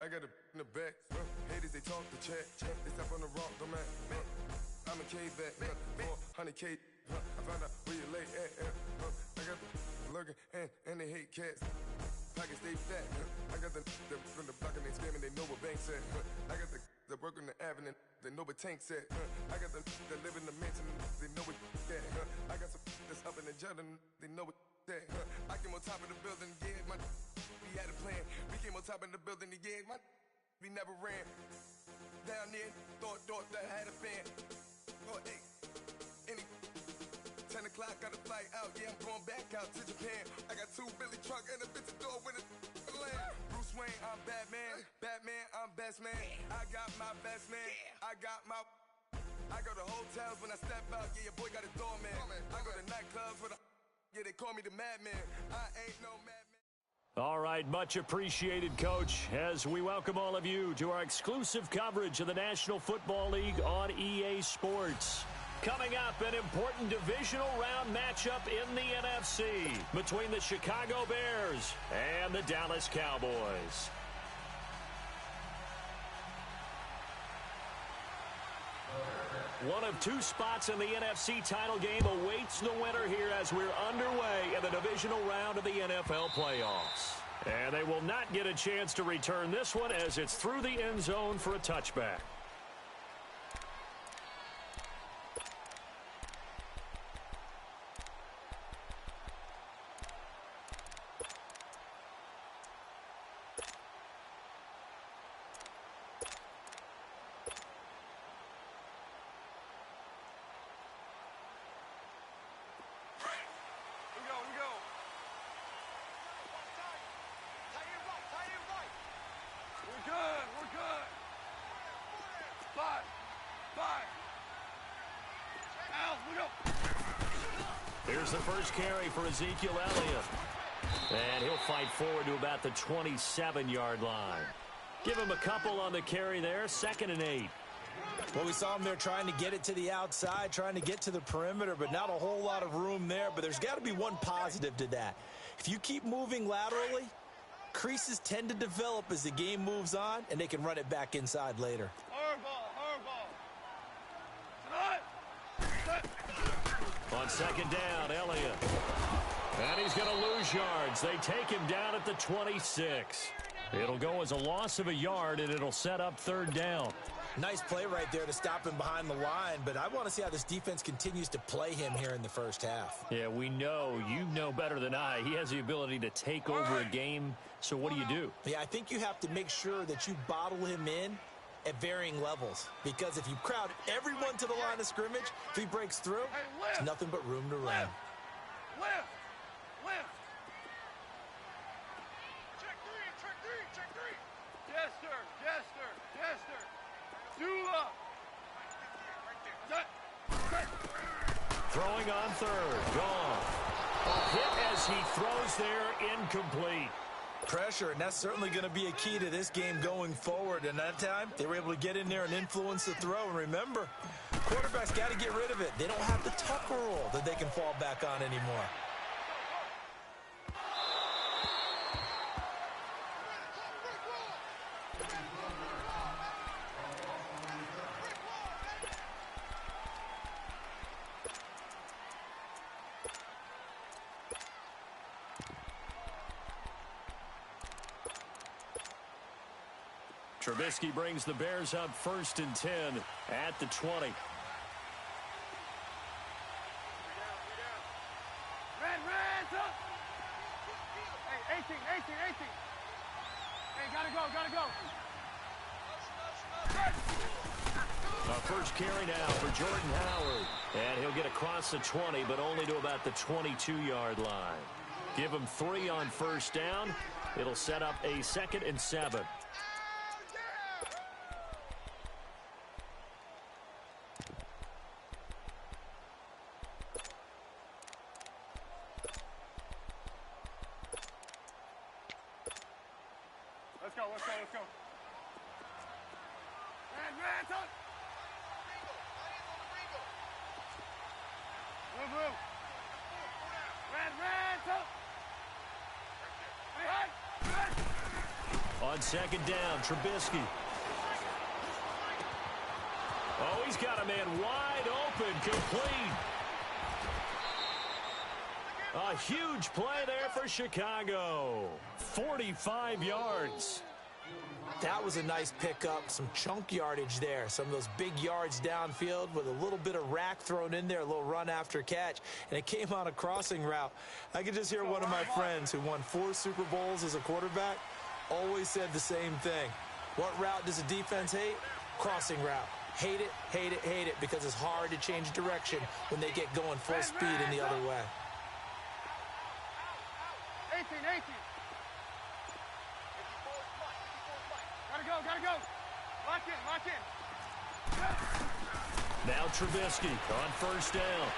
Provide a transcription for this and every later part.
I got a in the back. Haters, they talk the chat. They step on the rock, don't man. I'm a K-back. 400K. I found out where you lay at. I got the lurking and they hate cats. Pockets stay fat. I got the from the block and they scamming, they know what banks at. I got the work on the avenue, they know what tanks at. I got the live in the mansion, they know what that. I got some that's up in the jungle, they know what that. I came on top of the building, yeah, we had a plan. We came on top of the building, yeah, we never ran. Down there, thought that I had a fan. Oh, hey, 10 o'clock, got a flight out, yeah, I'm going back out to Japan. I got 2 Billy truck and a bitch door with a land. Bruce Wayne, I'm Batman. Batman, I'm best man. I got my best man. I go to hotels when I step out, yeah, your boy got a doorman. I go to nightclubs with yeah, they call me the madman. I ain't no madman. All right, much appreciated, Coach, as we welcome all of you to our exclusive coverage of the National Football League on EA Sports. Coming up, an important divisional round matchup in the NFC between the Chicago Bears and the Dallas Cowboys. One of 2 spots in the NFC title game awaits the winner here as we're underway in the divisional round of the NFL playoffs. And they will not get a chance to return this one as it's through the end zone for a touchback. Here's the first carry for Ezekiel Elliott. And he'll fight forward to about the 27-yard line. Give him a couple on the carry there, 2nd and 8. Well, we saw him there trying to get it to the outside, trying to get to the perimeter, but not a whole lot of room there. But there's got to be one positive to that. If you keep moving laterally, creases tend to develop as the game moves on, and they can run it back inside later. On 2nd down, Elliott. And he's going to lose yards. They take him down at the 26. It'll go as a loss of a yard, and it'll set up 3rd down. Nice play right there to stop him behind the line, but I want to see how this defense continues to play him here in the first half. Yeah, we know. You know better than I. He has the ability to take over a game, so what do? Yeah, I think you have to make sure that you bottle him in at varying levels, because if you crowd everyone to the line of scrimmage, if he breaks through, there's nothing but room to run. Left. Check three. Yes, sir. Dula. Throwing on 3rd, gone. A hit as he throws there, incomplete. Pressure, and that's certainly going to be a key to this game going forward. And that time, they were able to get in there and influence the throw. And remember, quarterbacks got to get rid of it. They don't have the Tucker roll that they can fall back on anymore. Trubisky brings the Bears up 1st and 10 at the 20. Red, up. Hey, 18. Hey, gotta go. A first carry now for Jordan Howard. And he'll get across the 20, but only to about the 22-yard line. Give him 3 on 1st down. It'll set up a 2nd and 7. Let's go. Red, touch. Move. Red, touch. Red. On second down, Trubisky. Oh, he's got a man wide open, complete. A huge play there for Chicago. 45 yards. That was a nice pickup, some chunk yardage there. Some of those big yards downfield with a little bit of rack thrown in there, a little run after catch, and it came on a crossing route. I could just hear one of my friends who won 4 Super Bowls as a quarterback always said the same thing. What route does a defense hate? Crossing route. Hate it, hate it, hate it, because it's hard to change direction when they get going full speed in the other way. 18. Gotta go. Lock in. Now Trubisky on first down.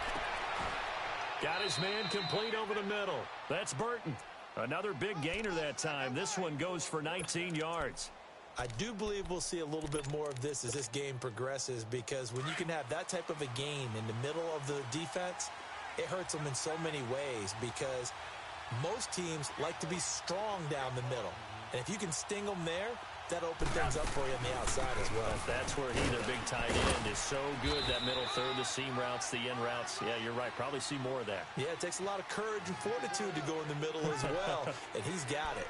Got his man complete over the middle. That's Burton. Another big gainer that time. This one goes for 19 yards. I do believe we'll see a little bit more of this as this game progresses, because when you can have that type of a gain in the middle of the defense, it hurts them in so many ways, because most teams like to be strong down the middle. And if you can sting them there, that opens things up for you on the outside as well. That's where their big tight end, is so good. That middle third, the seam routes, the in routes. Yeah, you're right. Probably see more of that. Yeah, it takes a lot of courage and fortitude to go in the middle as well, and he's got it.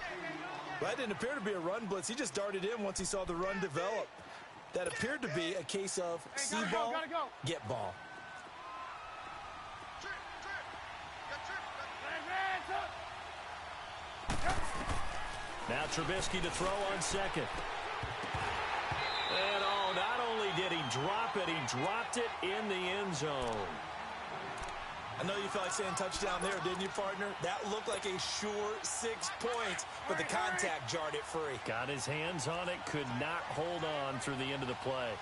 That didn't appear to be a run blitz. He just darted in once he saw the run develop. That appeared to be a case of see ball, get ball. Now Trubisky to throw on second. And not only did he drop it, he dropped it in the end zone. I know you felt like saying touchdown there, didn't you, partner? That looked like a sure 6 points, but the contact jarred it free. Got his hands on it, could not hold on through the end of the play.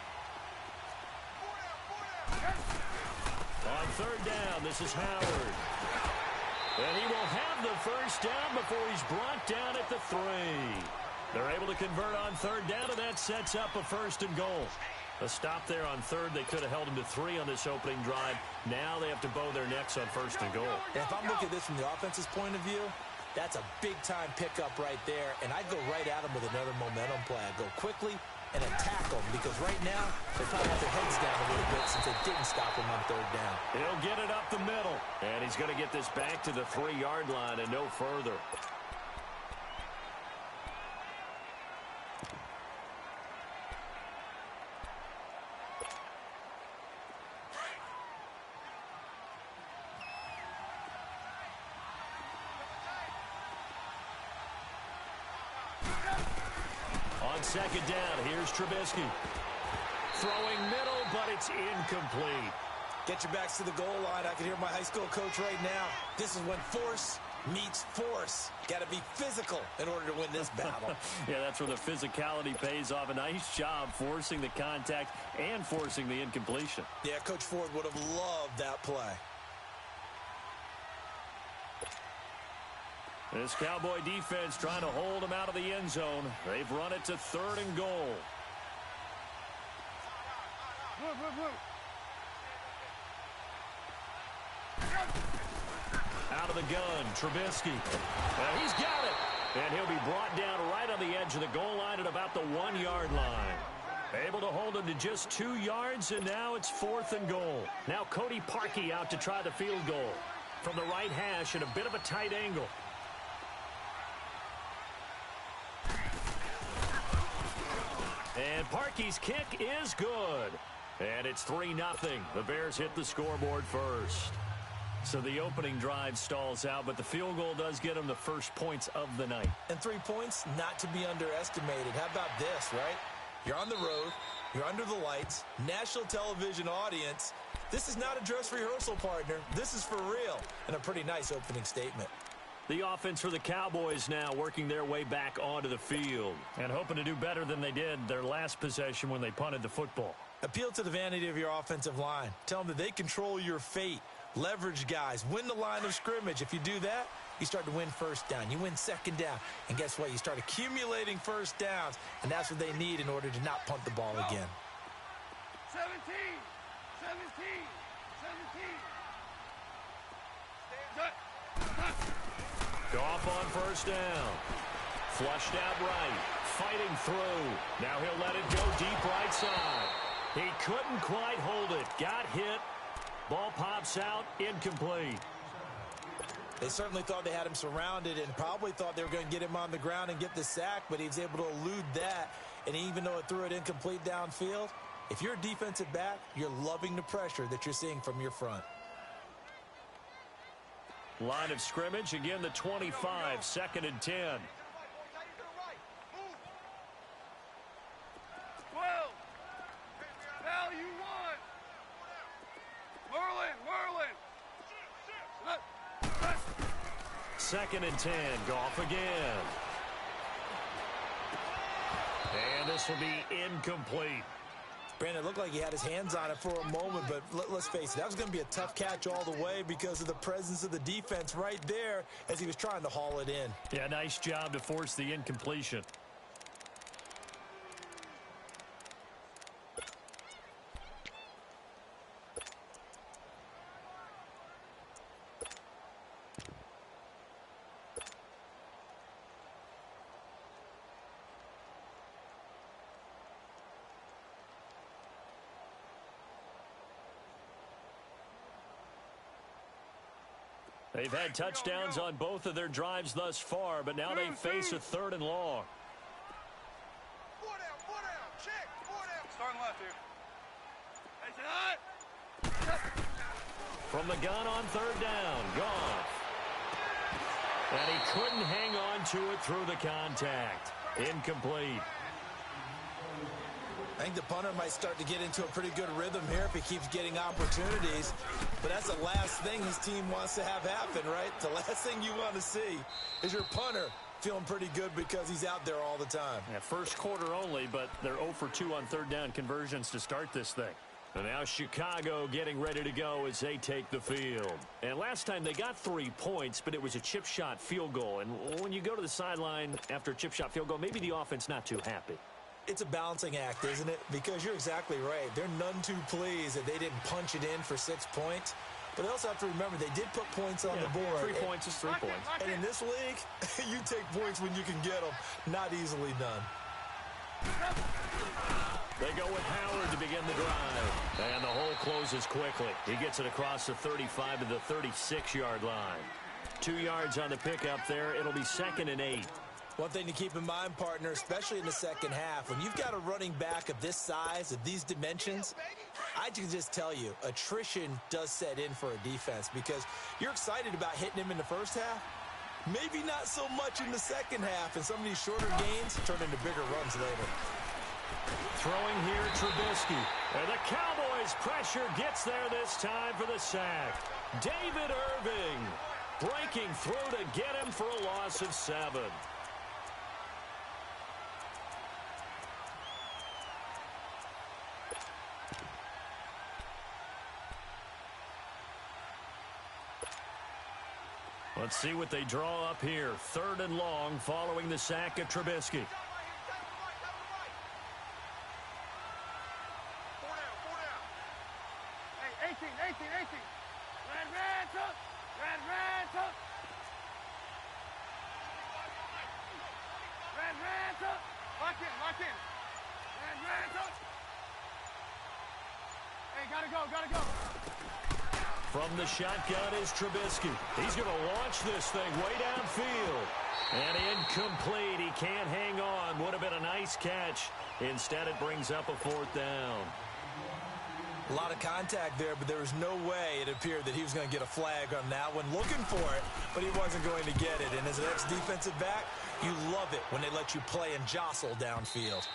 On third down, this is Howard. And he will have the first down before he's brought down at the 3. They're able to convert on third down, and that sets up a first and goal. A stop there on third. They could have held him to 3 on this opening drive. Now they have to bow their necks on first and goal. And if I'm looking at this from the offense's point of view, that's a big-time pickup right there. And I'd go right at him with another momentum play. I'd go quickly and attack them, because right now they probably have their heads down a little bit since they didn't stop him on third down. He'll get it up the middle, and he's going to get this back to the 3-yard line and no further. On second down, here's Trubisky. Throwing middle, but it's incomplete. Get your backs to the goal line. I can hear my high school coach right now. This is when force meets force. Got to be physical in order to win this battle. Yeah, that's where the physicality pays off. A nice job forcing the contact and forcing the incompletion. Yeah, Coach Ford would have loved that play. This Cowboy defense trying to hold him out of the end zone. They've run it to third and goal. Out of the gun, Trubisky. He's got it. And he'll be brought down right on the edge of the goal line at about the 1-yard line. Able to hold him to just 2 yards, and now it's fourth and goal. Now Cody Parkey out to try the field goal. From the right hash at a bit of a tight angle. And Parkey's kick is good. And it's 3-0. The Bears hit the scoreboard first. So the opening drive stalls out, but the field goal does get them the first points of the night. And 3 points, not to be underestimated. How about this, right? You're on the road. You're under the lights. National television audience. This is not a dress rehearsal, partner. This is for real. And a pretty nice opening statement. The offense for the Cowboys now working their way back onto the field and hoping to do better than they did their last possession when they punted the football. Appeal to the vanity of your offensive line. Tell them that they control your fate. Leverage guys. Win the line of scrimmage. If you do that, you start to win first down. You win second down. And guess what? You start accumulating first downs. And that's what they need in order to not punt the ball again. 17. Goff on first down. Flushed out right. Fighting through. Now he'll let it go deep right side. He couldn't quite hold it. Got hit. Ball pops out. Incomplete. They certainly thought they had him surrounded and probably thought they were going to get him on the ground and get the sack, but he was able to elude that. And even though it threw it incomplete downfield, if you're a defensive back, you're loving the pressure that you're seeing from your front. Line of scrimmage, again the 25, 2nd and 10. 12. Now you won. Merlin. 2nd and 10. Goff again. And this will be incomplete. Brandon, it looked like he had his hands on it for a moment, but let's face it, that was going to be a tough catch all the way because of the presence of the defense right there as he was trying to haul it in. Yeah, nice job to force the incompletion. They've had touchdowns on both of their drives thus far, but now they face a 3rd and long. Four down. Check. Starting left here. Hey, From the gun on 3rd down, Goff. And he couldn't hang on to it through the contact. Incomplete. I think the punter might start to get into a pretty good rhythm here if he keeps getting opportunities. But that's the last thing his team wants to have happen, right? The last thing you want to see is your punter feeling pretty good because he's out there all the time. Yeah, first quarter only, but they're 0 for 2 on 3rd down conversions to start this thing. And now Chicago getting ready to go as they take the field. And last time they got 3 points, but it was a chip shot field goal. And when you go to the sideline after a chip shot field goal, maybe the offense not too happy. It's a balancing act, isn't it? Because you're exactly right. They're none too pleased that they didn't punch it in for 6 points. But they also have to remember they did put points on the board. 3 points is 3 points. And in this league, you take points when you can get them. Not easily done. They go with Howard to begin the drive. And the hole closes quickly. He gets it across the 35 to the 36-yard line. 2 yards on the pickup there. It'll be 2nd and 8. One thing to keep in mind, partner, especially in the second half, when you've got a running back of this size, of these dimensions, I can just tell you, attrition does set in for a defense because you're excited about hitting him in the first half. Maybe not so much in the second half, and some of these shorter gains turn into bigger runs later. Throwing here, Trubisky. And the Cowboys' pressure gets there this time for the sack. David Irving breaking through to get him for a loss of 7. Let's see what they draw up here. 3rd and long following the sack of Trubisky. 4 down. Hey, 18. Red up. Lock in. Red up. Hey, gotta go. From the shotgun is Trubisky. He's going to launch this thing way downfield. And incomplete. He can't hang on. Would have been a nice catch. Instead, it brings up a 4th down. A lot of contact there, but there was no way it appeared that he was going to get a flag on that one. Looking for it, but he wasn't going to get it. And as an ex-defensive back, you love it when they let you play and jostle downfield.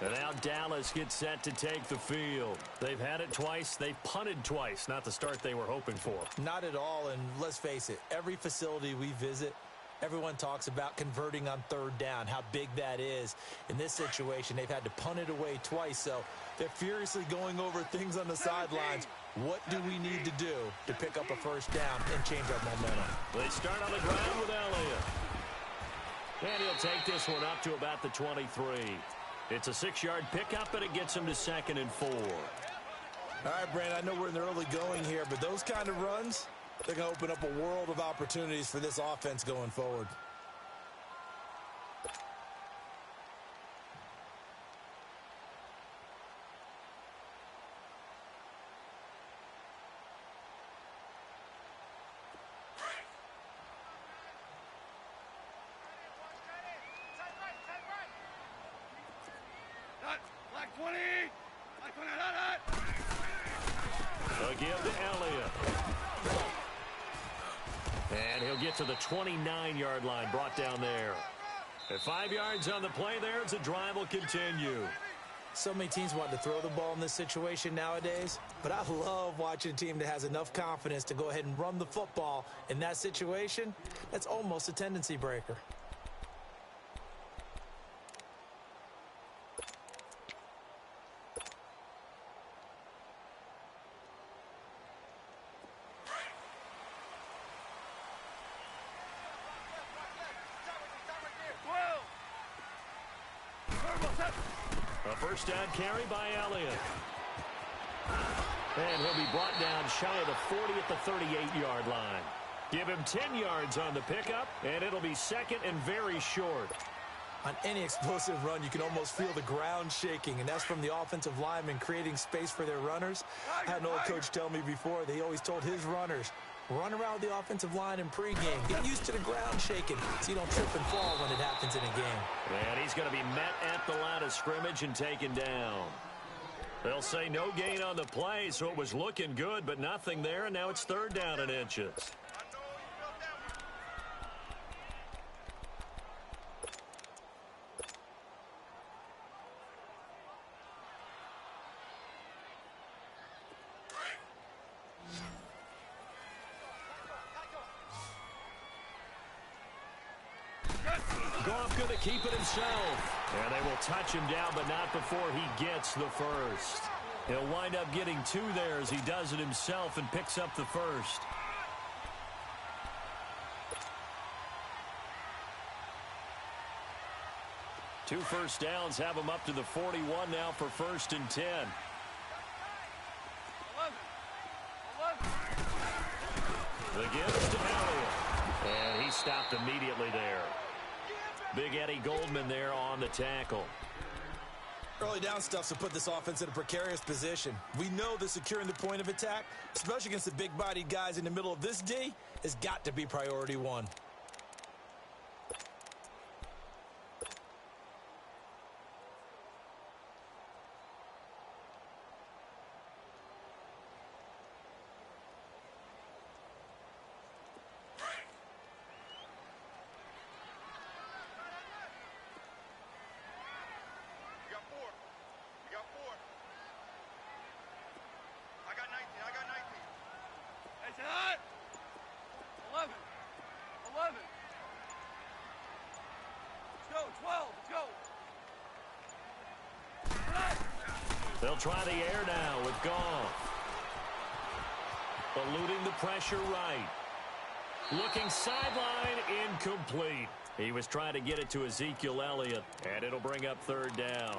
And now Dallas gets set to take the field. They've had it twice. They've punted twice. Not the start they were hoping for. Not at all, and let's face it, every facility we visit, everyone talks about converting on 3rd down, how big that is. In this situation, they've had to punt it away twice, so they're furiously going over things on the sidelines. What do we need to do to pick up a 1st down and change our momentum? They start on the ground with Elliott. And he'll take this one up to about the 23. It's a 6-yard pickup, and it gets him to 2nd and 4. All right, Brandon, I know we're in the early going here, but those kind of runs, They're going to open up a world of opportunities for this offense going forward. Black 20. Black 20. They'll give to Elliott. And he'll get to the 29-yard line, brought down there. At 5 yards on the play there, as the drive will continue. So many teams want to throw the ball in this situation nowadays, but I love watching a team that has enough confidence to go ahead and run the football in that situation. That's almost a tendency breaker. A first down carry by Elliott. And he'll be brought down shy of the 40 at the 38-yard line. Give him 10 yards on the pickup, and it'll be second and very short. On any explosive run, you can almost feel the ground shaking, and that's from the offensive linemen creating space for their runners. I had an old coach tell me before, they always told his runners, run around the offensive line in pregame. Get used to the ground shaking so you don't trip and fall when it happens in a game. And he's going to be met at the line of scrimmage and taken down. They'll say no gain on the play, so it was looking good, but nothing there, and now it's third down and inches. Goff going to keep it himself. And they will touch him down, but not before he gets the first. He'll wind up getting two there as he does it himself and picks up the first. Two first downs have him up to the 41 now for first and 10. 11. The give to Elliott. And he stopped immediately there. Big Eddie Goldman there on the tackle. Early down stuffs will put this offense in a precarious position. We know that securing the point of attack, especially against the big-bodied guys in the middle of this D, has got to be priority one. They'll try the air now with Goff. Eluding the pressure right. Looking sideline, incomplete. He was trying to get it to Ezekiel Elliott, and it'll bring up third down.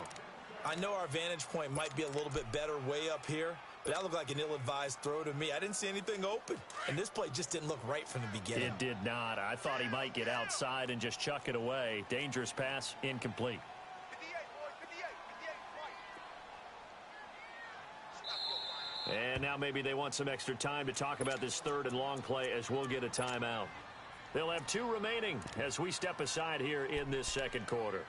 I know our vantage point might be a little bit better way up here, but that looked like an ill-advised throw to me. I didn't see anything open, and this play just didn't look right from the beginning. It did not. I thought he might get outside and just chuck it away. Dangerous pass, incomplete. And now maybe they want some extra time to talk about this third and long play as we'll get a timeout. They'll have two remaining as we step aside here in this second quarter.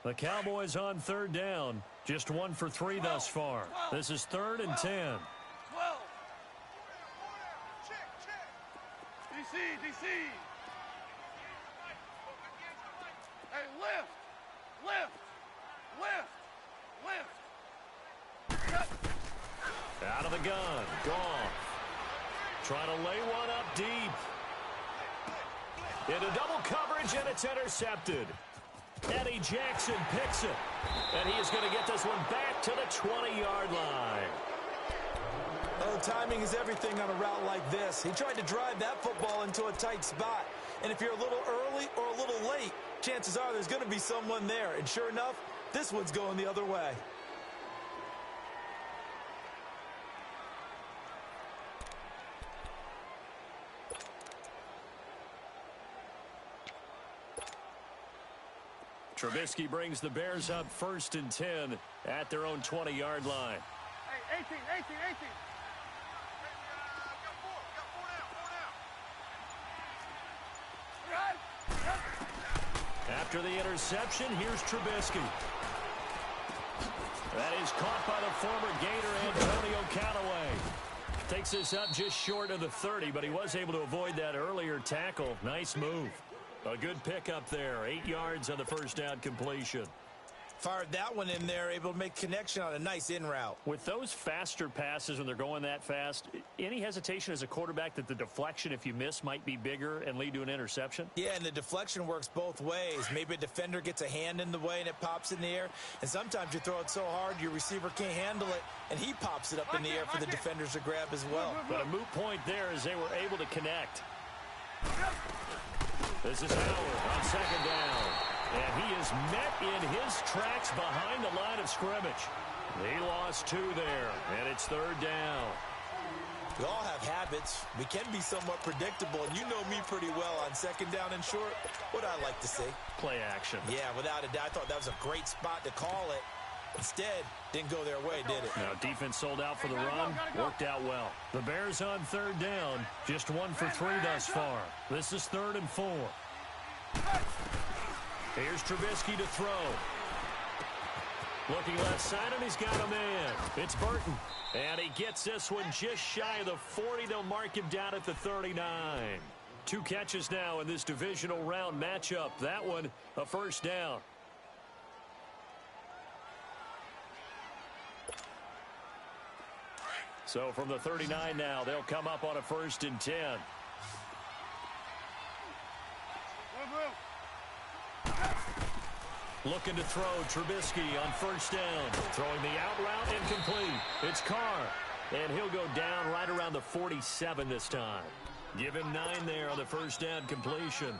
The Cowboys on third down. Just 1 for 3 thus far. This is third and 10. 12. DC. Hey, lift. Out of the gun. Goff. Trying to lay one up deep. Into double coverage, and it's intercepted. Eddie Jackson picks it. And he is going to get this one back to the 20-yard line. Oh, timing is everything on a route like this. He tried to drive that football into a tight spot. And if you're a little early or a little late, chances are there's going to be someone there. And sure enough, this one's going the other way. Trubisky brings the Bears up 1st and 10 at their own 20-yard line. Hey, 18. After the interception, here's Trubisky. That is caught by the former Gator, Antonio Callaway. Takes this up just short of the 30, but he was able to avoid that earlier tackle. Nice move. A good pickup there. 8 yards on the first down completion. Fired that one in there, able to make connection on a nice in route. With those faster passes when they're going that fast, any hesitation as a quarterback that the deflection, if you miss, might be bigger and lead to an interception? Yeah, and the deflection works both ways. Maybe a defender gets a hand in the way and it pops in the air. And sometimes you throw it so hard your receiver can't handle it, and he pops it up in the air for the defenders to grab as well. But a moot point there as they were able to connect. This is Howard on 2nd down. And he is met in his tracks behind the line of scrimmage. He lost 2 there, and it's 3rd down. We all have habits. We can be somewhat predictable, and you know me pretty well on 2nd down and short. What I like to see. Play action. Yeah, without a doubt. I thought that was a great spot to call it. Instead, didn't go their way, did it? Now, defense sold out for the run. Worked out well. The Bears on 3rd down. Just 1 for 3 thus far. This is 3rd and 4. Here's Trubisky to throw. Looking left side, and he's got a man. It's Burton. And he gets this one just shy of the 40. They'll mark him down at the 39. 2 catches now in this divisional round matchup. That one, a first down. So from the 39 now, they'll come up on a 1st and 10. Looking to throw, Trubisky on 1st down. Throwing the out route incomplete. It's Carr. And he'll go down right around the 47 this time. Give him 9 there on the 1st down completion.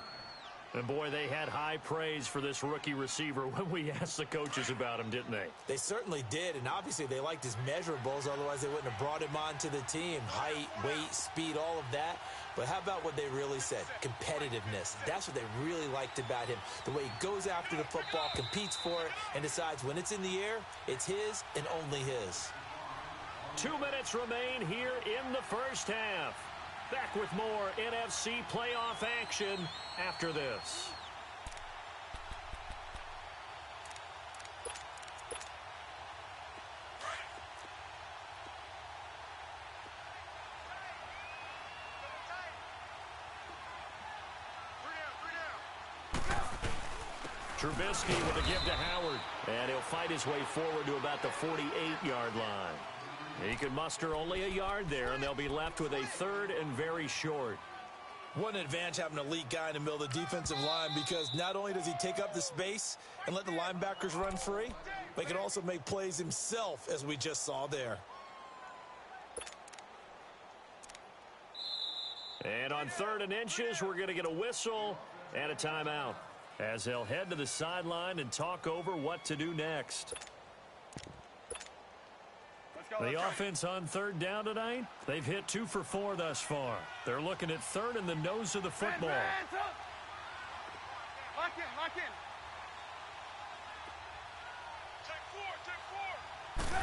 And boy, they had high praise for this rookie receiver when we asked the coaches about him, didn't they? They certainly did, and obviously they liked his measurables. Otherwise, they wouldn't have brought him onto the team. Height, weight, speed, all of that. But how about what they really said? Competitiveness. That's what they really liked about him. The way he goes after the football, competes for it, and decides when it's in the air, it's his and only his. 2 minutes remain here in the first half. Back with more NFC playoff action after this. Trubisky with a give to Howard. And he'll fight his way forward to about the 48-yard line. He could muster only a yard there, and they'll be left with a 3rd and very short. One advantage having an elite guy in the middle of the defensive line, because not only does he take up the space and let the linebackers run free, but he can also make plays himself, as we just saw there. And on 3rd and inches, we're going to get a whistle and a timeout as they'll head to the sideline and talk over what to do next. The offense on 3rd down tonight, they've hit 2 for 4 thus far. They're looking at 3rd in the nose of the football. Lock in. Take 4.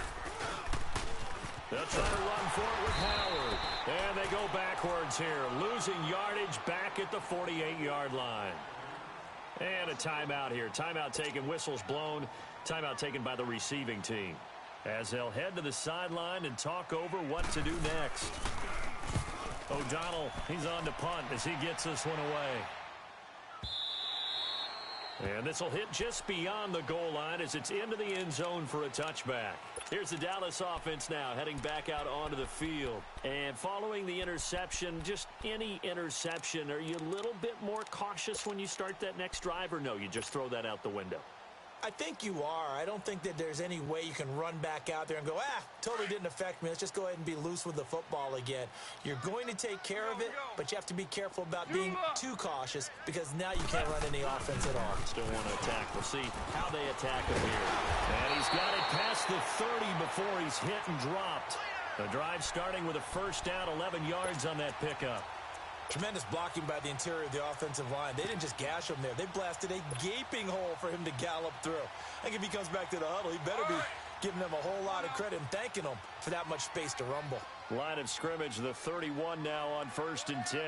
They'll try to run for it with Howard. And they go backwards here, losing yardage back at the 48-yard line. And a timeout here. Timeout taken, whistles blown. Timeout taken by the receiving team, as they'll head to the sideline and talk over what to do next. O'Donnell, he's on to punt as he gets this one away. And this will hit just beyond the goal line as it's into the end zone for a touchback. Here's the Dallas offense now heading back out onto the field. And following the interception, just any interception, are you a little bit more cautious when you start that next drive, or no, you just throw that out the window? I think you are. I don't think that there's any way you can run back out there and go, totally didn't affect me. Let's just go ahead and be loose with the football again. You're going to take care of it, but you have to be careful about being too cautious because now you can't run any offense at all. Still want to attack. We'll see how they attack him here. And he's got it past the 30 before he's hit and dropped. The drive starting with a first down, 11 yards on that pickup. Tremendous blocking by the interior of the offensive line. They didn't just gash him there. They blasted a gaping hole for him to gallop through. I think if he comes back to the huddle, he better be giving them a whole lot of credit and thanking them for that much space to rumble. Line of scrimmage, the 31 now on 1st and 10.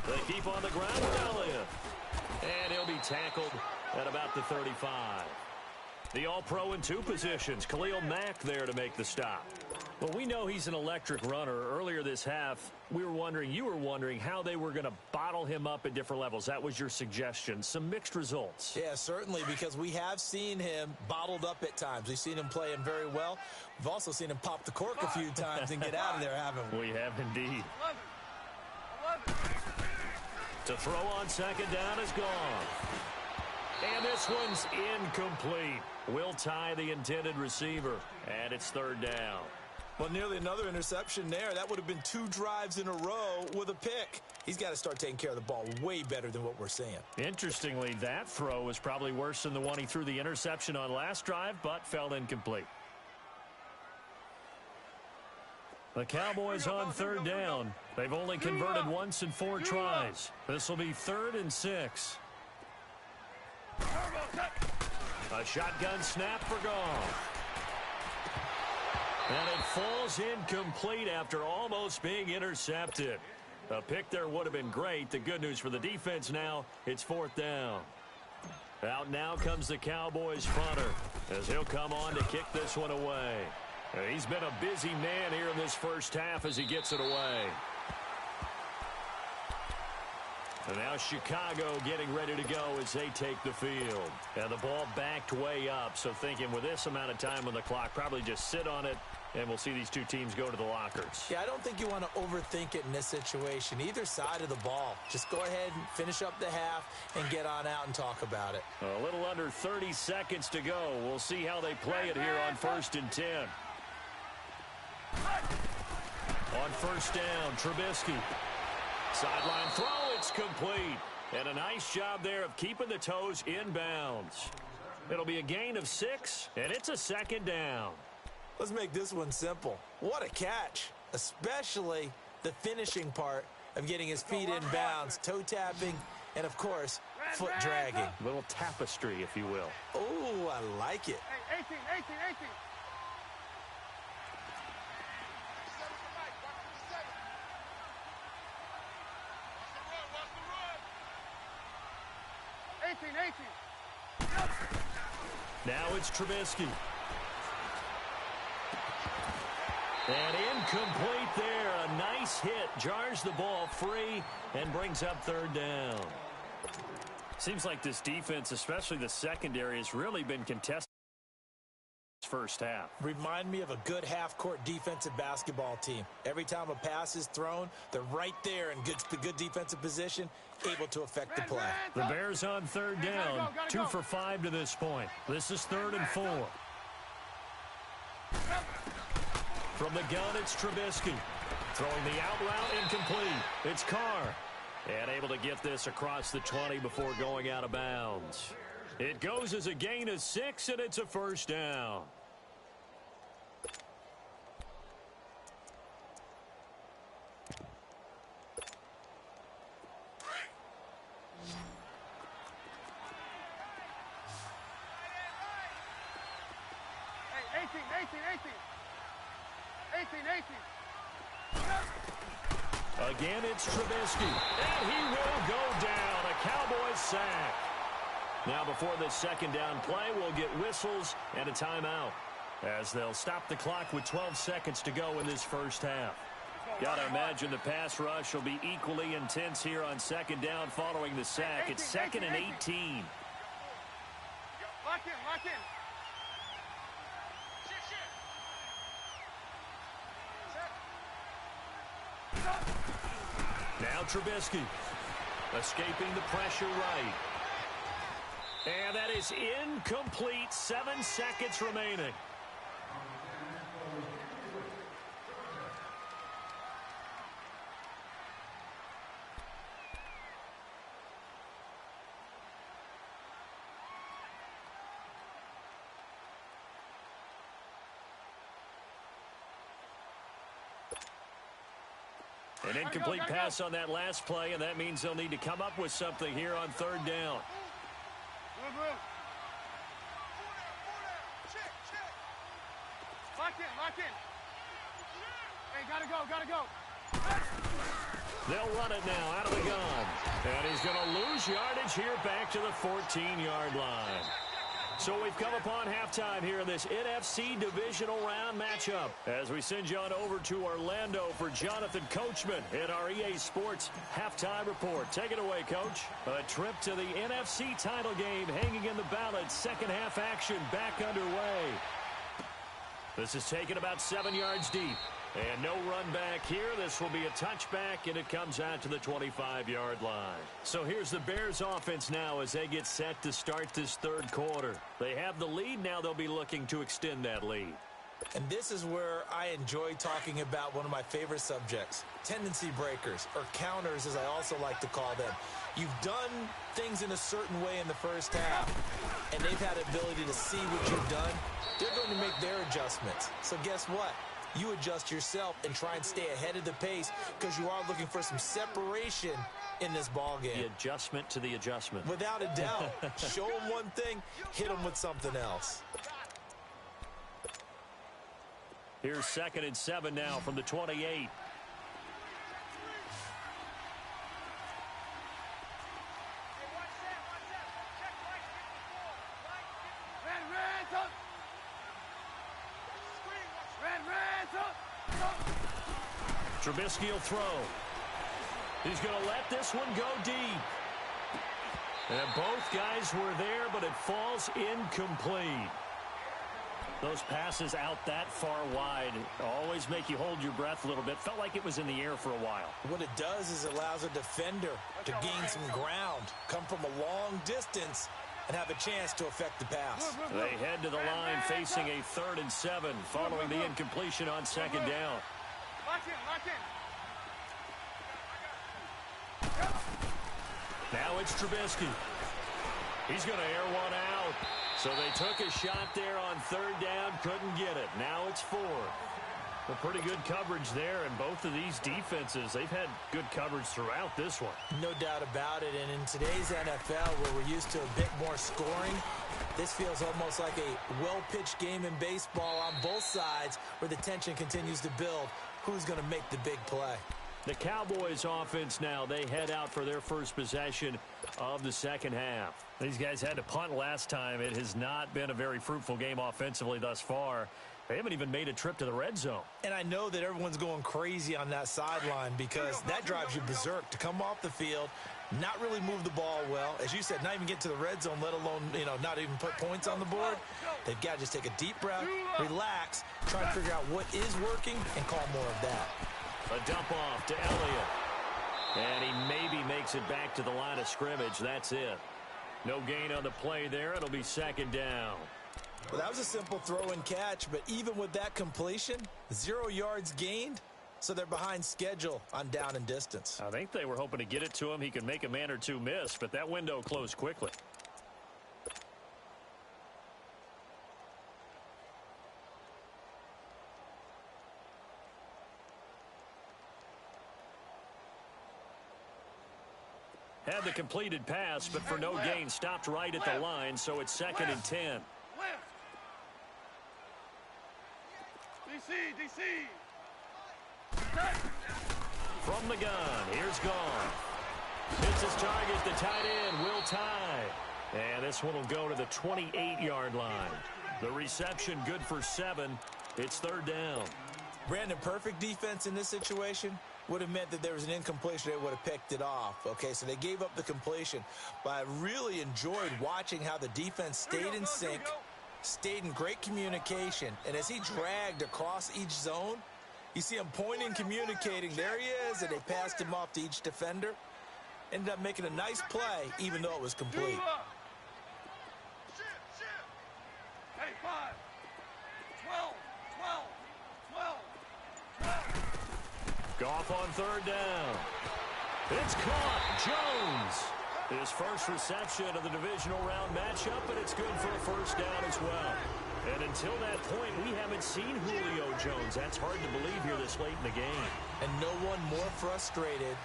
They keep on the ground with Elliott. And he'll be tackled at about the 35. The All-Pro in 2 positions. Khalil Mack there to make the stop. Well, we know he's an electric runner. Earlier this half, you were wondering how they were going to bottle him up at different levels. That was your suggestion. Some mixed results. Yeah, certainly, because we have seen him bottled up at times. We've seen him playing very well. We've also seen him pop the cork a few times and get out of there, haven't we? We have indeed. To throw on second down is gone. And this one's incomplete. Will tie the intended receiver. And it's 3rd down. Well, nearly another interception there. That would have been 2 drives in a row with a pick. He's got to start taking care of the ball way better than what we're seeing. Interestingly, that throw was probably worse than the one he threw the interception on last drive, but fell incomplete. The Cowboys on 3rd down. They've only converted once in 4 tries. This will be 3rd and 6. A shotgun snap for Goff. And it falls incomplete after almost being intercepted. A pick there would have been great. The good news for the defense now, it's 4th down. Out now comes the Cowboys punter as he'll come on to kick this one away. He's been a busy man here in this first half as he gets it away. And now Chicago getting ready to go as they take the field. And the ball backed way up, so thinking with this amount of time on the clock, probably just sit on it, and we'll see these 2 teams go to the lockers. Yeah, I don't think you want to overthink it in this situation. Either side of the ball. Just go ahead and finish up the half and get on out and talk about it. A little under 30 seconds to go. We'll see how they play it here on 1st and 10. On 1st down, Trubisky. Sideline throw, it's complete. And a nice job there of keeping the toes inbounds. It'll be a gain of 6, and it's a 2nd down. Let's make this one simple. What a catch, especially the finishing part of getting his feet in bounds, toe tapping, and, of course, foot dragging. A little tapestry, if you will. Oh, I like it. Hey, 18. 18. Now it's Trubisky. And incomplete there. A nice hit. Jars the ball free and brings up 3rd down. Seems like this defense, especially the secondary, has really been contested first half. Remind me of a good half-court defensive basketball team. Every time a pass is thrown, they're right there in good defensive position, able to affect the play. The Bears on 3rd down. 2 for 5 to this point. This is 3rd and 4. From the gun, it's Trubisky. Throwing the out route, incomplete. It's Carr. And able to get this across the 20 before going out of bounds. It goes as a gain of 6, and it's a 1st down. Hey, 18. Again, it's Trubisky. And he will go down. A Cowboys sack. Now, before this 2nd down play, we'll get whistles and a timeout as they'll stop the clock with 12 seconds to go in this first half. Got to imagine the pass rush will be equally intense here on 2nd down following the sack. It's 2nd and 18. Lock in. Now Trubisky. Escaping the pressure right. And that is incomplete. 7 seconds remaining. An incomplete pass on that last play, and that means they'll need to come up with something here on 3rd down. Lock in. Hey, gotta go. They'll run it now out of the gun. And he's going to lose yardage here back to the 14-yard line. So we've come upon halftime here in this NFC divisional round matchup as we send you on over to Orlando for Jonathan Coachman in our EA Sports halftime report. Take it away, Coach. A trip to the NFC title game hanging in the balance. Second half action back underway. This is taken about 7 yards deep. And no run back here. This will be a touchback, and it comes out to the 25-yard line. So here's the Bears offense now as they get set to start this 3rd quarter. They have the lead. Now they'll be looking to extend that lead. And this is where I enjoy talking about one of my favorite subjects, tendency breakers, or counters as I also like to call them. You've done things in a certain way in the first half, and they've had the ability to see what you've done. They're going to make their adjustments. So guess what? You adjust yourself and try and stay ahead of the pace because you are looking for some separation in this ball game. The adjustment to the adjustment. Without a doubt. Show them one thing, hit them with something else. Here's 2nd and 7 now from the 28. Trubisky will throw. He's going to let this one go deep. And both guys were there, but it falls incomplete. Those passes out that far wide always make you hold your breath a little bit. Felt like it was in the air for a while. What it does is it allows a defender to gain some ground, come from a long distance, and have a chance to affect the pass. They head to the line facing a 3rd and 7 following the incompletion on 2nd down. Lock in. Now it's Trubisky. He's going to air one out. So they took a shot there on 3rd down, couldn't get it. Now it's 4. Well, pretty good coverage there, and both of these defenses, they've had good coverage throughout this one. No doubt about it, and in today's NFL, where we're used to a bit more scoring, this feels almost like a well-pitched game in baseball on both sides where the tension continues to build. Who's going to make the big play? The Cowboys offense now, they head out for their first possession of the 2nd half. These guys had to punt last time. It has not been a very fruitful game offensively thus far. They haven't even made a trip to the red zone. And I know that everyone's going crazy on that sideline because that drives you berserk to come off the field, not really move the ball well. As you said, not even get to the red zone, let alone, not even put points on the board. They've got to just take a deep breath, relax, try to figure out what is working, and call more of that. A dump off to Elliott. And he maybe makes it back to the line of scrimmage. That's it. No gain on the play there. It'll be 2nd down. Well, that was a simple throw and catch, but even with that completion, 0 yards gained, so they're behind schedule on down and distance. I think they were hoping to get it to him. He could make a man or two miss, but that window closed quickly. Had the completed pass, but for no gain, stopped right at the line, so it's 2nd and 10. DC. From the gun, here's Gone. Hits his target, the tight end, will tie. And this one will go to the 28-yard line. The reception good for 7. It's 3rd down. Brandon, perfect defense in this situation would have meant that there was an incompletion. They would have picked it off. Okay, so they gave up the completion. But I really enjoyed watching how the defense stayed in sync, stayed in great communication. And as he dragged across each zone, You see him pointing, communicating. There he is, and they passed him off to each defender. Ended up making a nice play, even though it was complete. Hey, 5, 12, 12, 12. Goff on third down. It's caught. Jones. His first reception of the divisional round matchup, and it's good for a first down as well. And until that point, we haven't seen Julio Jones. That's hard to believe here this late in the game. And no one more frustrated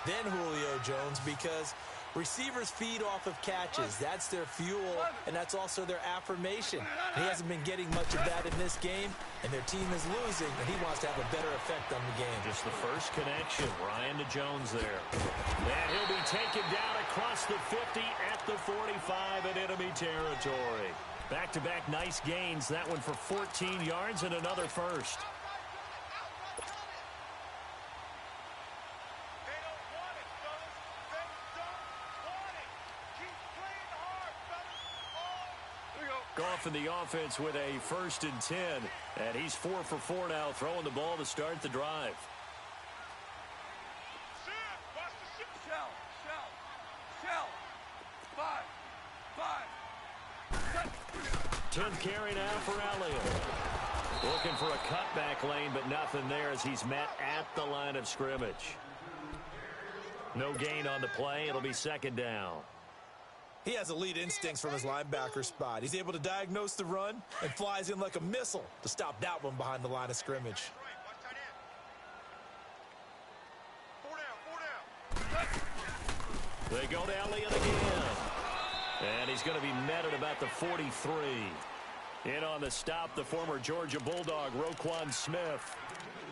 than Julio Jones because receivers feed off of catches. That's their fuel, and that's also their affirmation. He hasn't been getting much of that in this game, and their team is losing, and he wants to have a better effect on the game. Just the first connection, Ryan to Jones there. And he'll be taken down across the 50 at the 45 in enemy territory. Back-to-back nice gains. That one for 14 yards and another first. Goff in the offense with a 1st and 10. And he's 4 for 4 now, throwing the ball to start the drive. Shell. 5. 10th carry now for Elliott. Looking for a cutback lane, but nothing there as he's met at the line of scrimmage. No gain on the play. It'll be second down. He has elite instincts from his linebacker spot. He's able to diagnose the run and flies in like a missile to stop that one behind the line of scrimmage. They go to Elliott again. And he's going to be met at about the 43. In on the stop, the former Georgia Bulldog, Roquan Smith.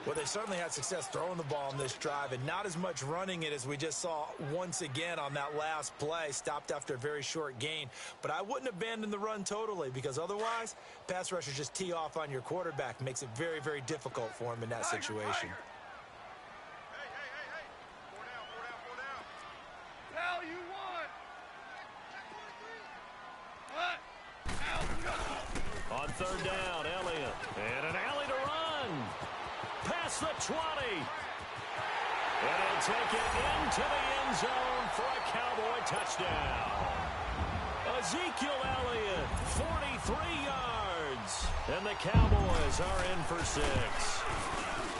Well, they certainly had success throwing the ball in this drive and not as much running it as we just saw once again on that last play. Stopped after a very short gain. But I wouldn't abandon the run totally because otherwise, pass rushers just tee off on your quarterback. Makes it very, very difficult for him in that situation. Hell, you won. On third down, Elliott. And an alley to run. Past the 20. And he'll take it into the end zone for a Cowboy touchdown. Ezekiel Elliott, 43 yards. And the Cowboys are in for 6.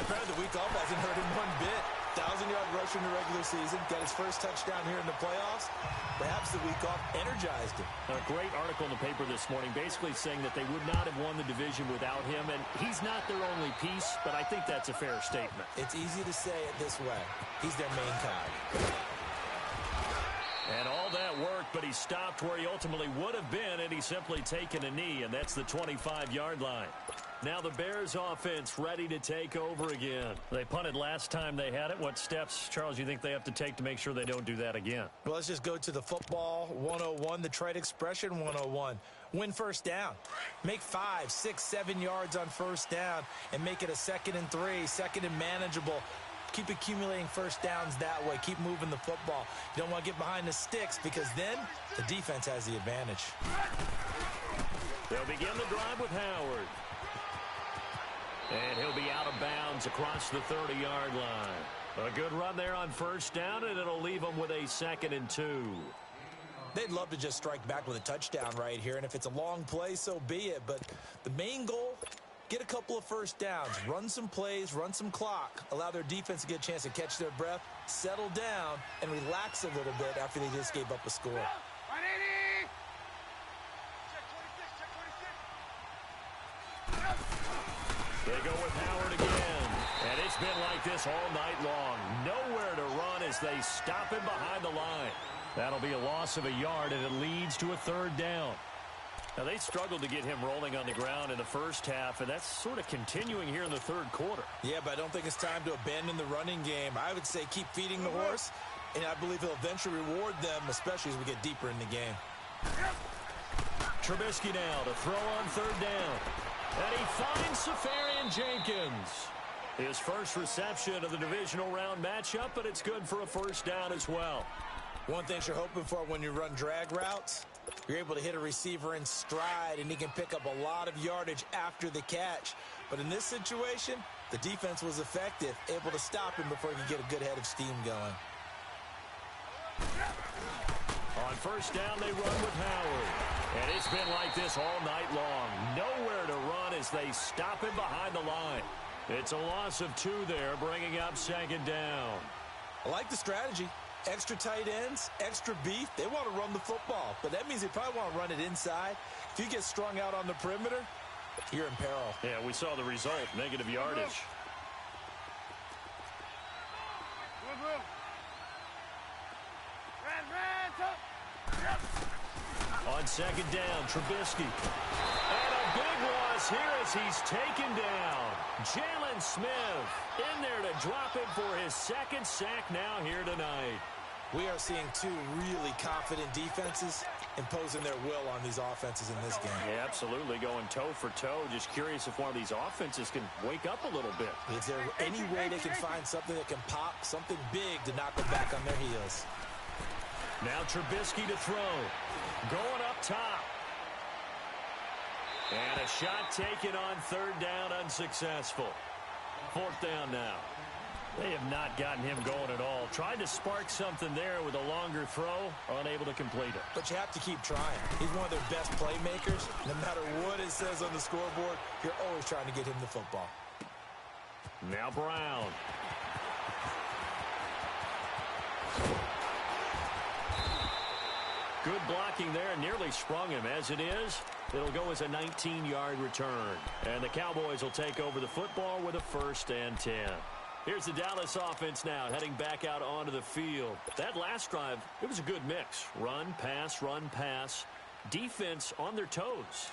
Apparently the week off hasn't hurt him one bit. 1,000-yard rush in the regular season. Got his first touchdown here in the playoffs. Perhaps the week off energized him. A great article in the paper this morning basically saying that they would not have won the division without him. And he's not their only piece, but I think that's a fair statement. It's easy to say it this way. He's their main cog. And all that work, but he stopped where he ultimately would have been, and he's simply taken a knee, and that's the 25-yard line. Now the Bears offense ready to take over again. They punted last time they had it. What steps, Charles, you think they have to take to make sure they don't do that again? Well, let's just go to the football 101, the trade expression 101. Win first down. Make 5, 6, 7 yards on first down and make it a 2nd and 3, 2nd and manageable. Keep accumulating first downs that way. Keep moving the football. You don't want to get behind the sticks because then the defense has the advantage. They'll begin the drive with Howard. And he'll be out of bounds across the 30-yard line. A good run there on first down, and it'll leave them with a 2nd and 2. They'd love to just strike back with a touchdown right here, and if it's a long play, so be it. But the main goal, get a couple of first downs, run some plays, run some clock, allow their defense to get a chance to catch their breath, settle down, and relax a little bit after they just gave up a score. 180. They go with Howard again. And it's been like this all night long. Nowhere to run as they stop him behind the line. That'll be a loss of a yard, and it leads to a 3rd down. Now, they struggled to get him rolling on the ground in the first half, and that's sort of continuing here in the 3rd quarter. Yeah, but I don't think it's time to abandon the running game. I would say keep feeding the horse, and I believe he'll eventually reward them, especially as we get deeper in the game. Trubisky now to throw on 3rd down. And he finds Safarian Jenkins. His first reception of the divisional round matchup, but it's good for a first down as well. One thing you're hoping for when you run drag routes, You're able to hit a receiver in stride, and he can pick up a lot of yardage after the catch. But in this situation, the defense was effective, able to stop him before he could get a good head of steam going. On first down, they run with Howard. And it's been like this all night long. Nowhere to run as they stop him behind the line. It's a loss of 2 there, bringing up second down. I like the strategy. Extra tight ends, extra beef. They want to run the football, but that means they probably want to run it inside. If you get strung out on the perimeter, you're in peril. Yeah, we saw the result, negative yardage. On second down, Trubisky. And a big loss here as he's taken down. Jalen Smith in there to drop him for his second sack now here tonight. We are seeing 2 really confident defenses imposing their will on these offenses in this game. Yeah, absolutely, going toe for toe. Just curious if one of these offenses can wake up a little bit. Is there any way they can find something that can pop, something big to knock them back on their heels? Now Trubisky to throw. Going up top. And a shot taken on third down, unsuccessful. Fourth down now. They have not gotten him going at all. Tried to spark something there with a longer throw, unable to complete it. But you have to keep trying. He's one of their best playmakers. No matter what it says on the scoreboard, you're always trying to get him the football. Now Brown. Good blocking there, nearly sprung him. As it is, it'll go as a 19-yard return. And the Cowboys will take over the football with a 1st and 10. Here's the Dallas offense now, heading back out onto the field. That last drive, it was a good mix. Run, pass, defense on their toes.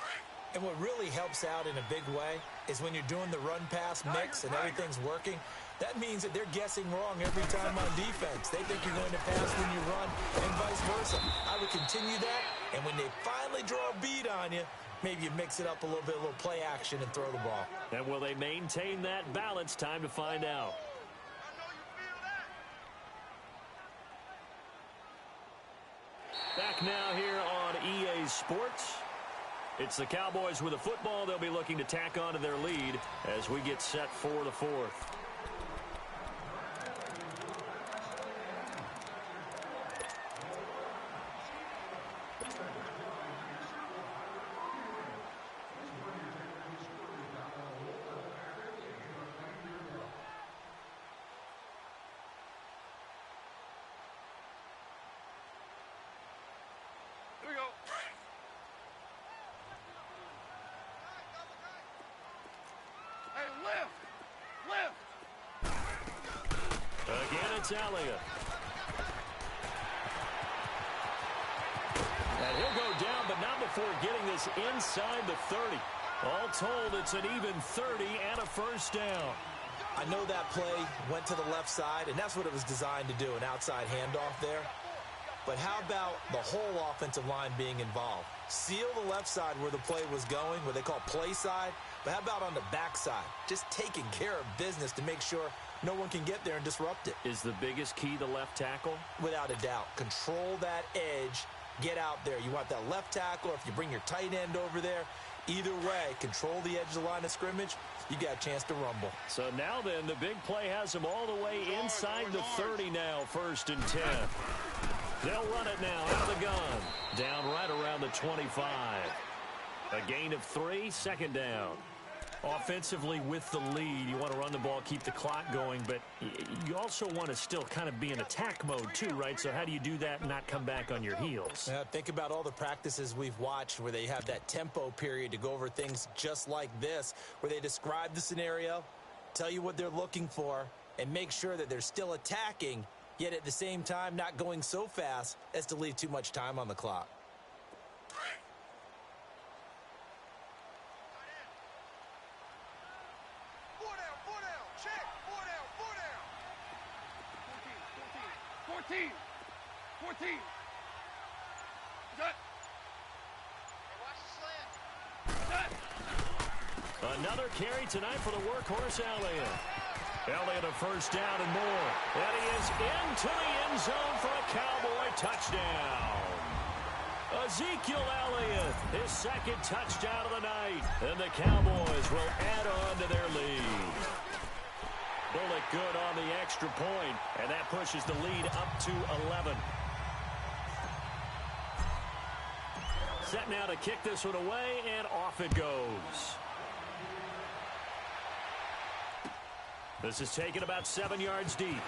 And what really helps out in a big way is when you're doing the run-pass mix and everything's working, that means that they're guessing wrong every time on defense. They think you're going to pass when you run and vice versa. I would continue that, and when they finally draw a bead on you, maybe you mix it up a little bit, a little play action, and throw the ball. And will they maintain that balance? Time to find out. Back now here on EA Sports. It's the Cowboys with the football. They'll be looking to tack onto their lead as we get set for the 4th. Elliott. And he'll go down, but not before getting this inside the 30. All told, it's an even 30 and a 1st down. I know that play went to the left side, and that's what it was designed to do, an outside handoff there. But how about the whole offensive line being involved? Seal the left side where the play was going, where they call play side. But how about on the backside? Just taking care of business to make sure no one can get there and disrupt it. Is the biggest key the left tackle? Without a doubt. Control that edge. Get out there. You want that left tackle, or if you bring your tight end over there, either way, control the edge of the line of scrimmage. You got a chance to rumble. So now then, the big play has them all the way inside the 30 now, 1st and 10. They'll run it now out of the gun. Down right around the 25. A gain of 3, 2nd down. Offensively with the lead, you want to run the ball, keep the clock going, but you also want to still kind of be in attack mode too, right? So how do you do that and not come back on your heels? Think about all the practices we've watched where they have that tempo period to go over things just like this, where they describe the scenario, tell you what they're looking for, and make sure that they're still attacking, yet at the same time not going so fast as to leave too much time on the clock. Another carry tonight for the workhorse Elliott. Elliott a 1st down and more. And he is into the end zone for a Cowboy touchdown. Ezekiel Elliott, his second touchdown of the night. And the Cowboys will add on to their lead. Bullock good on the extra point, and that pushes the lead up to 11. Set now to kick this one away, and off it goes. This is taken about 7 yards deep.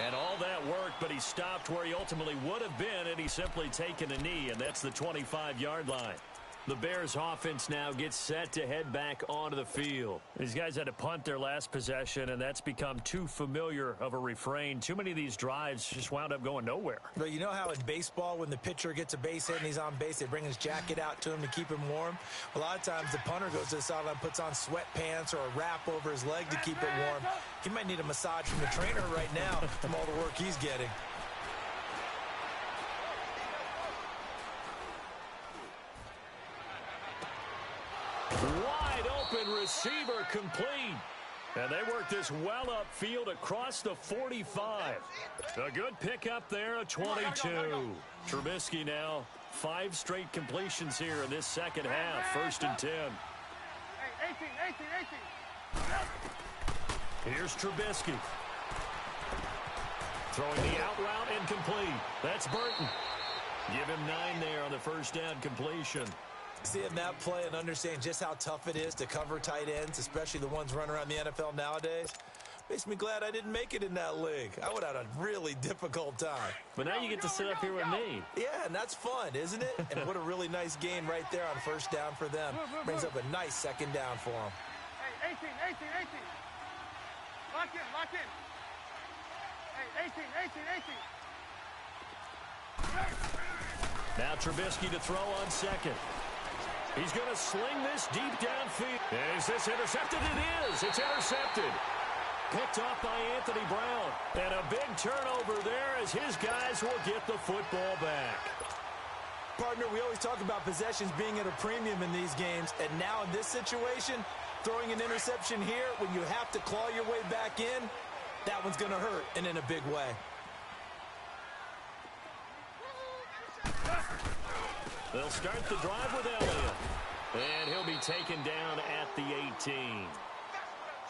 And all that work, but he stopped where he ultimately would have been, and he's simply taken a knee, and that's the 25-yard line. The Bears offense now gets set to head back onto the field. These guys had to punt their last possession, and that's become too familiar of a refrain. Too many of these drives just wound up going nowhere. But you know how in baseball, when the pitcher gets a base hit and he's on base, they bring his jacket out to him to keep him warm? A lot of times the punter goes to the sideline, puts on sweatpants or a wrap over his leg to keep it warm. He might need a massage from the trainer right now from all the work he's getting. Wide open receiver complete. And they work this well upfield across the 45. A good pickup there, a 22. Trubisky now, 5 straight completions here in this second half. 1st and 10. Hey, 18. Here's Trubisky. Throwing the out route incomplete. That's Burton. Give him 9 there on the first down completion. Seeing that play and understanding just how tough it is to cover tight ends, especially the ones running around the NFL nowadays, makes me glad I didn't make it in that league. I would have had a really difficult time. But now you get to sit up here with me. Yeah, and that's fun, isn't it? And what a really nice gain right there on first down for them. Brings up a nice second down for them. Hey, 18. Lock in. Hey, 18. Now Trubisky to throw on second. He's going to sling this deep downfield. Is this intercepted? It is. It's intercepted. Picked off by Anthony Brown. And a big turnover there as his guys will get the football back. Partner, we always talk about possessions being at a premium in these games. And now in this situation, throwing an interception here when you have to claw your way back in, that one's going to hurt, and in a big way. They'll start the drive with Elliott. And he'll be taken down at the 18.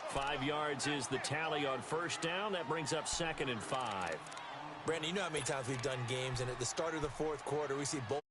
5 yards is the tally on first down. That brings up 2nd and 5. Brandon, you know how many times we've done games, and at the start of the fourth quarter, we see both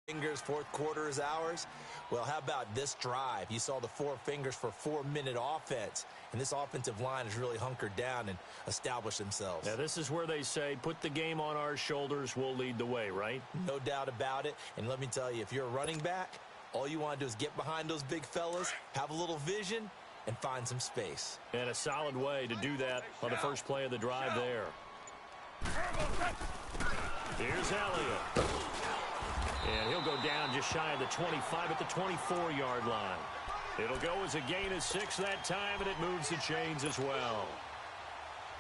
fingers, fourth quarter is ours. Well, how about this drive? You saw the 4 fingers for 4-minute offense, and this offensive line has really hunkered down and established themselves. Now, this is where they say, put the game on our shoulders, we'll lead the way, right? No doubt about it, and let me tell you, if you're a running back, all you want to do is get behind those big fellas, have a little vision, and find some space. And a solid way to do that on the first play of the drive there. Here's Elliott. And he'll go down just shy of the 25 at the 24-yard line. It'll go as a gain of 6 that time, and it moves the chains as well.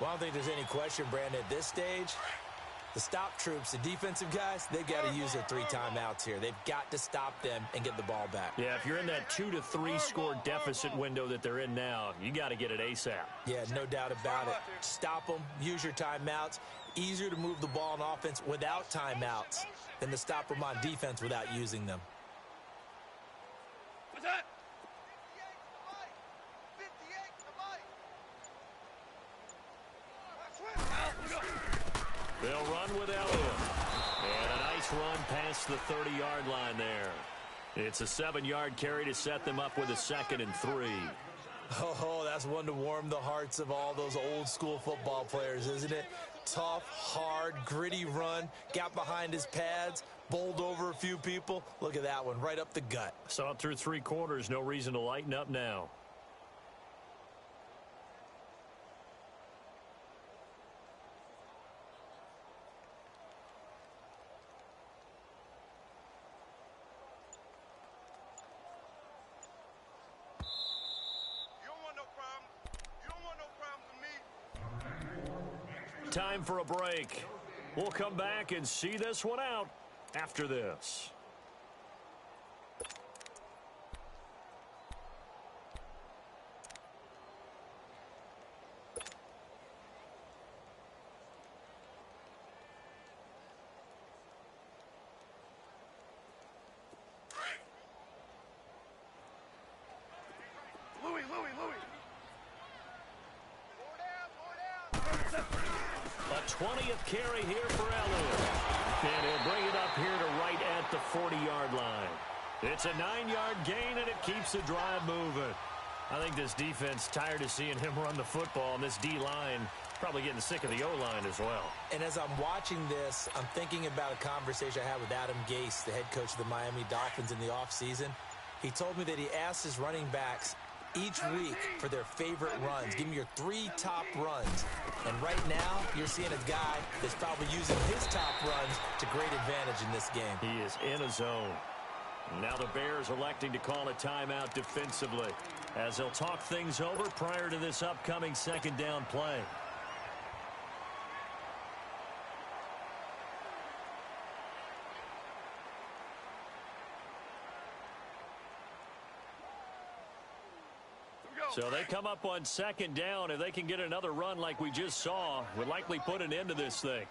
Well, I don't think there's any question, Brandon, at this stage, the stop troops, the defensive guys, they've got to use their 3 timeouts here. They've got to stop them and get the ball back. Yeah, if you're in that 2 to 3 score deficit window that they're in now, you got to get it ASAP. Yeah, no doubt about it. Stop them, use your timeouts. Easier to move the ball on offense without timeouts than to stop them on defense without using them. What's that? They'll run with Elliott. And a nice run past the 30-yard line there. It's a 7-yard carry to set them up with a 2nd and 3. Oh, that's one to warm the hearts of all those old-school football players, isn't it? Tough, hard, gritty run, got behind his pads, bowled over a few people. Look at that one, right up the gut. Saw it through 3 quarters, no reason to lighten up now. Time for a break. We'll come back and see this one out after this. 20th carry here for Elliott. And he'll bring it up here to right at the 40-yard line. It's a 9-yard gain, and it keeps the drive moving. I think this defense tired of seeing him run the football, and this D-line probably getting sick of the O-line as well. And as I'm watching this, I'm thinking about a conversation I had with Adam Gase, the head coach of the Miami Dolphins, in the offseason. He told me that he asked his running backs each week for their favorite runs. Give me your 3 top runs. And right now, you're seeing a guy that's probably using his top runs to great advantage in this game. He is in a zone. Now the Bears electing to call a timeout defensively as they'll talk things over prior to this upcoming second down play. So they come up on second down. If they can get another run like we just saw, would likely put an end to this thing.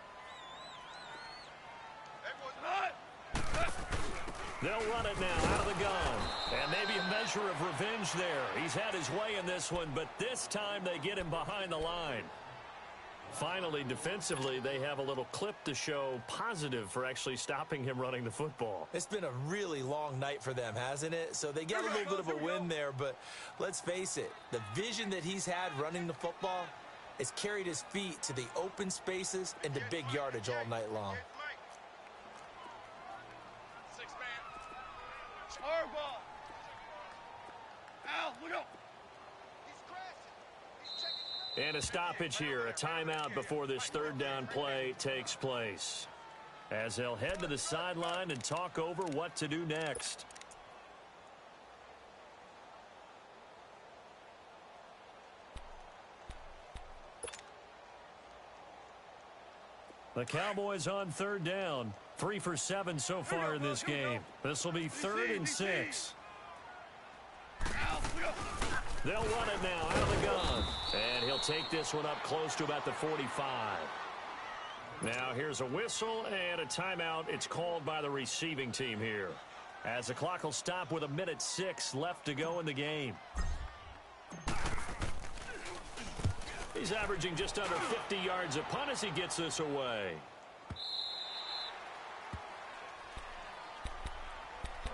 They'll run it now out of the gun. And maybe a measure of revenge there. He's had his way in this one, but this time they get him behind the line. Finally, defensively, they have a little clip to show positive for actually stopping him running the football. It's been a really long night for them, hasn't it? So they got a little bit of a win there, but let's face it, the vision that he's had running the football has carried his feet to the open spaces and to big yardage all night long. And a stoppage here, a timeout before this third down play takes place, as they'll head to the sideline and talk over what to do next. The Cowboys on third down, 3 for 7 so far in this game. This will be 3rd and 6. They'll run it now out of the gun. And he'll take this one up close to about the 45. Now here's a whistle and a timeout. It's called by the receiving team here, as the clock will stop with 1:06 left to go in the game. He's averaging just under 50 yards a punt as he gets this away.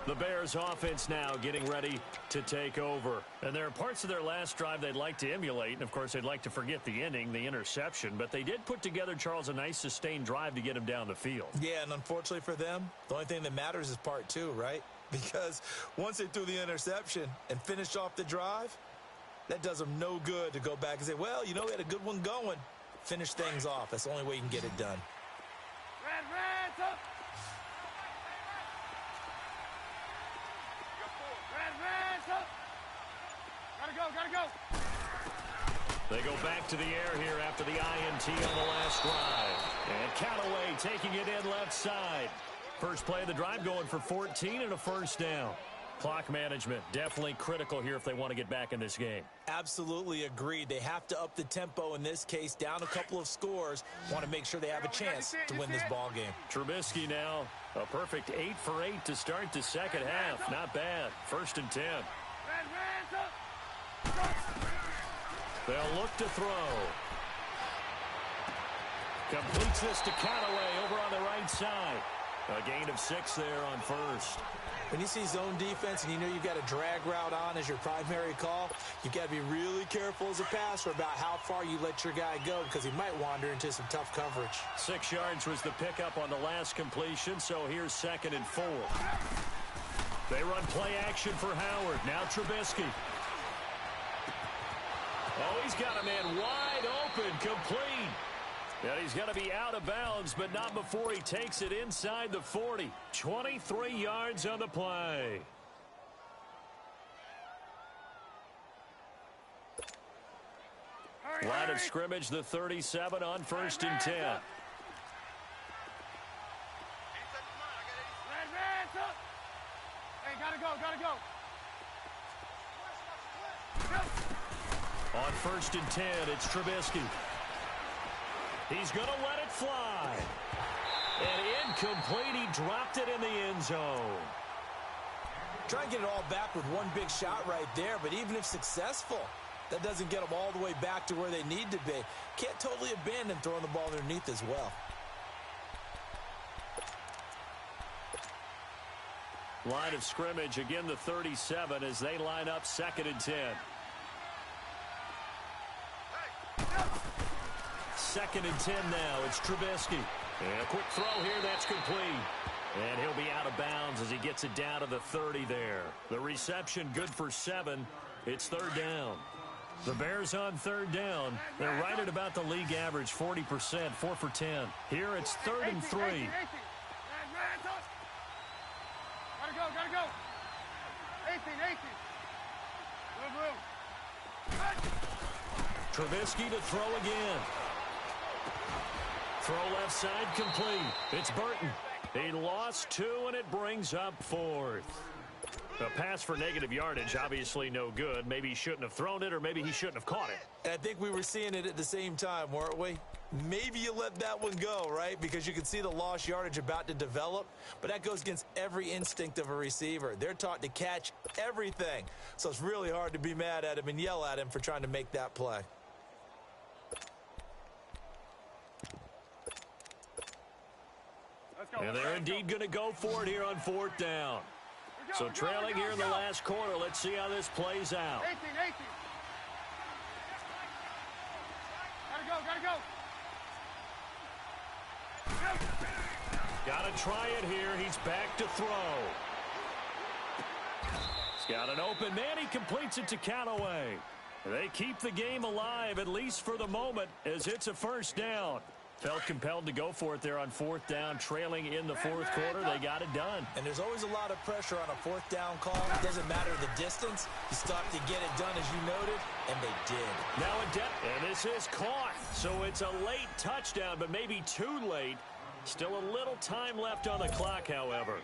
The Bears offense now getting ready to take over. And there are parts of their last drive they'd like to emulate. And, of course, they'd like to forget the ending, the interception. But they did put together, Charles, a nice sustained drive to get him down the field. Yeah, and unfortunately for them, the only thing that matters is part 2, right? Because once they threw the interception and finished off the drive, that does them no good to go back and say, well, you know, we had a good one going. Finish things off. That's the only way you can get it done. Gotta go. They go back to the air here after the INT on the last drive. And Callaway taking it in left side. First play of the drive going for 14 and a first down. Clock management definitely critical here if they want to get back in this game. Absolutely agreed. They have to up the tempo in this case, down a couple of scores. Want to make sure they have a chance to win this ball game. Trubisky now, a perfect 8 for 8 to start the second half. Not bad. 1st and 10. They'll look to throw. Completes this to Callaway over on the right side. A gain of 6 there on first. When you see zone defense and you know you've got a drag route on as your primary call, you've got to be really careful as a passer about how far you let your guy go, because he might wander into some tough coverage. 6 yards was the pickup on the last completion, so here's 2nd and 4. They run play action for Howard. Now Trubisky. Oh, he's got a man wide open, complete. And he's going to be out of bounds, but not before he takes it inside the 40. 23 yards on the play. Line of scrimmage, the 37 on 1st and 10. Hey, gotta go. On 1st and 10, it's Trubisky. He's going to let it fly. And incomplete. He dropped it in the end zone. Try and get it all back with one big shot right there, but even if successful, That doesn't get them all the way back to where they need to be. Can't totally abandon throwing the ball underneath as well. Line of scrimmage, again the 37 as they line up 2nd and 10. 2nd and 10 now. It's Trubisky. And a quick throw here. That's complete. And he'll be out of bounds as he gets it down to the 30 there. The reception good for 7. It's 3rd down. The Bears on 3rd down. They're right at about the league average, 40%, 4 for 10. Here it's 3rd and 3. Gotta go. 18. Move. Trubisky to throw again. Throw left side complete. It's Burton. He lost 2, and it brings up 4th. A pass for negative yardage, obviously no good. Maybe he shouldn't have thrown it, or maybe he shouldn't have caught it. And I think we were seeing it at the same time, weren't we? Maybe you let that one go, right? Because you can see the lost yardage about to develop. But that goes against every instinct of a receiver. They're taught to catch everything. So it's really hard to be mad at him and yell at him for trying to make that play. And they're indeed going to go for it here on 4th down. So trailing here in the last quarter. Let's see how this plays out. 18. Gotta go. Got to try it here. He's back to throw. He's got an open man. He completes it to Callaway. They keep the game alive, at least for the moment, as it's a 1st down. Felt compelled to go for it there on 4th down, trailing in the 4th quarter. They got it done. And there's always a lot of pressure on a 4th down call. It doesn't matter the distance. You stop to get it done, as you noted, and they did. Now a depth, and this is caught. So it's a late touchdown, but maybe too late. Still a little time left on the clock, however.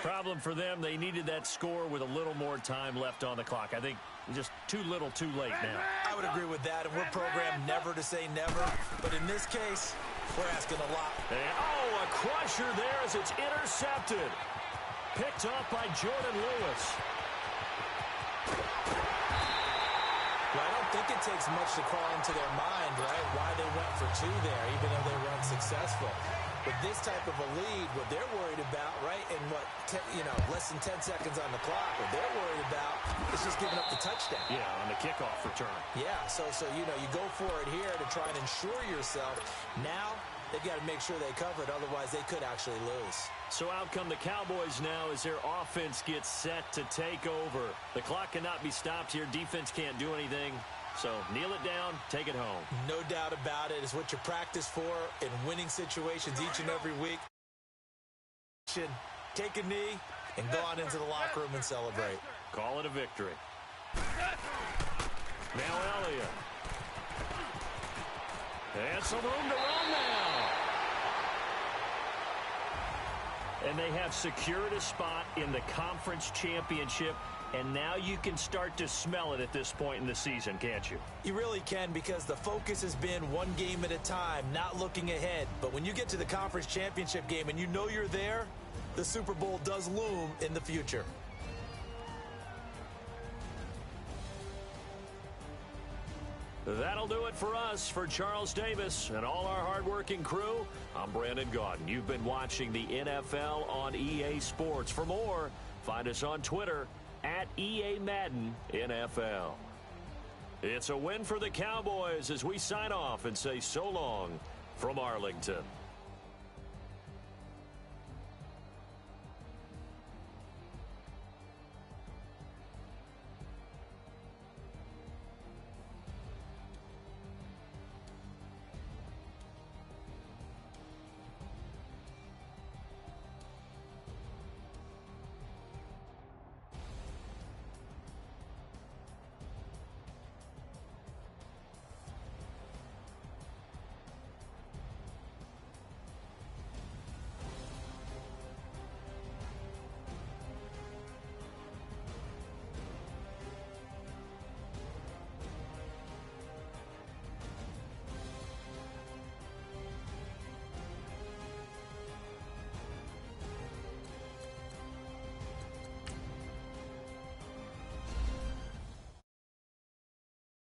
Problem for them, they needed that score with a little more time left on the clock. I think just too little, too late now. I would agree with that, and we're programmed never to say never. But in this case, we're asking a lot. And, a crusher there as it's intercepted. Picked up by Jordan Lewis. Well, I don't think it takes much to crawl into their mind, right, why they went for 2 there, even though they were unsuccessful. With this type of a lead, what they're worried about, right, and less than 10 seconds on the clock, what they're worried about is just giving up the touchdown. Yeah, on the kickoff return. Yeah, so you go for it here to try and ensure yourself. Now, they've got to make sure they cover it, otherwise they could actually lose. So out come the Cowboys now as their offense gets set to take over. The clock cannot be stopped here. Defense can't do anything. So kneel it down, take it home. No doubt about it. It's what you practice for in winning situations each and every week. Take a knee and go on into the locker room and celebrate. Call it a victory. Now Elliott. And some room to run now. And they have secured a spot in the conference championship. And now you can start to smell it at this point in the season, can't you? You really can, because the focus has been one game at a time, not looking ahead. But when you get to the conference championship game and you know you're there, the Super Bowl does loom in the future. That'll do it for us. For Charles Davis and all our hardworking crew, I'm Brandon Gaudin. You've been watching the NFL on EA Sports. For more, find us on Twitter at EA Madden NFL. It's a win for the Cowboys as we sign off and say so long from Arlington.